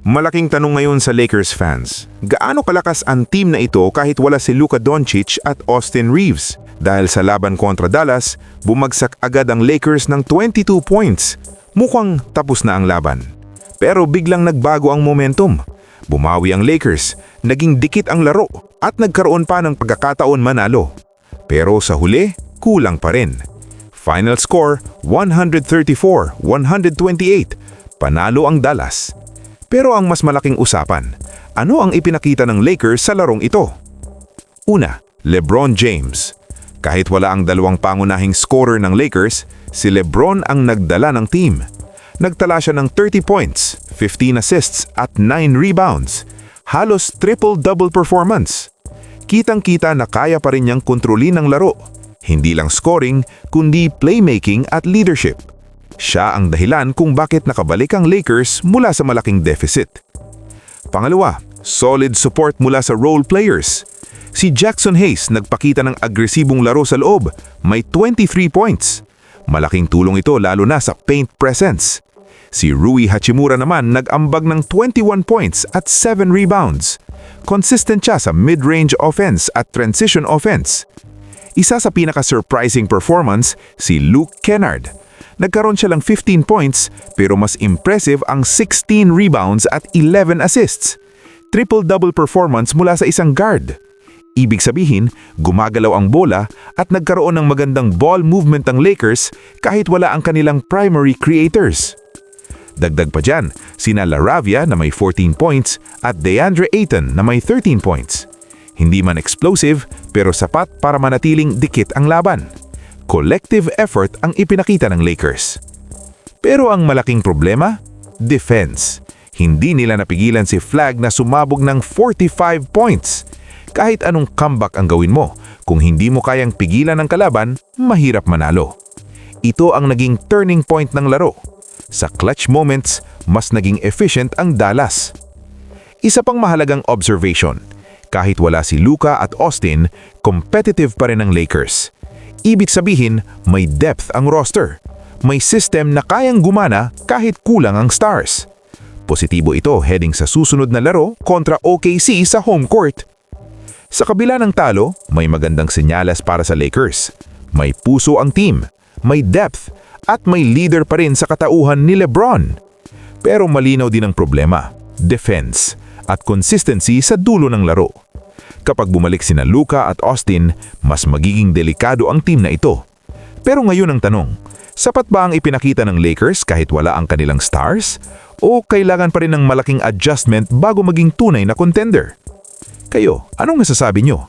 Malaking tanong ngayon sa Lakers fans. Gaano kalakas ang team na ito kahit wala si Luka Doncic at Austin Reeves? Dahil sa laban kontra Dallas, bumagsak agad ang Lakers ng 22 points. Mukhang tapos na ang laban. Pero biglang nagbago ang momentum. Bumawi ang Lakers, naging dikit ang laro at nagkaroon pa ng pagkakataon manalo. Pero sa huli, kulang pa rin. Final score 134-128. Panalo ang Dallas. Pero ang mas malaking usapan, ano ang ipinakita ng Lakers sa larong ito? Una, LeBron James. Kahit wala ang dalawang pangunahing scorer ng Lakers, si LeBron ang nagdala ng team. Nagtala siya ng 30 points, 15 assists at 9 rebounds. Halos triple-double performance. Kitang-kita na kaya pa rin niyang kontrolin ang laro. Hindi lang scoring, kundi playmaking at leadership. Siya ang dahilan kung bakit nakabalik ang Lakers mula sa malaking deficit. Pangalawa, solid support mula sa role players. Si Jackson Hayes nagpakita ng agresibong laro sa loob, may 23 points. Malaking tulong ito lalo na sa paint presence. Si Rui Hachimura naman nag-ambag ng 21 points at 7 rebounds. Consistent siya sa mid-range offense at transition offense. Isa sa pinaka-surprising performance, si Luke Kennard. Nagkaroon siya lang 15 points pero mas impressive ang 16 rebounds at 11 assists. Triple-double performance mula sa isang guard. Ibig sabihin, gumagalaw ang bola at nagkaroon ng magandang ball movement ang Lakers kahit wala ang kanilang primary creators. Dagdag pa dyan, sina LaRavia na may 14 points at DeAndre Ayton na may 13 points. Hindi man explosive pero sapat para manatiling dikit ang laban. Collective effort ang ipinakita ng Lakers. Pero ang malaking problema? Defense. Hindi nila napigilan si Flagg na sumabog ng 45 points. Kahit anong comeback ang gawin mo, kung hindi mo kayang pigilan ang kalaban, mahirap manalo. Ito ang naging turning point ng laro. Sa clutch moments, mas naging efficient ang Dallas. Isa pang mahalagang observation, kahit wala si Luka at Austin, competitive pa rin ang Lakers. Ibig sabihin, may depth ang roster. May system na kayang gumana kahit kulang ang stars. Positibo ito heading sa susunod na laro kontra OKC sa home court. Sa kabila ng talo, may magandang senyales para sa Lakers. May puso ang team, may depth, at may leader pa rin sa katauhan ni LeBron. Pero malinaw din ang problema, defense, at consistency sa dulo ng laro. Kapag bumalik sina Luka at Austin, mas magiging delikado ang team na ito. Pero ngayon ang tanong, sapat ba ang ipinakita ng Lakers kahit wala ang kanilang stars? O kailangan pa rin ng malaking adjustment bago maging tunay na contender? Kayo, anong nasasabi nyo?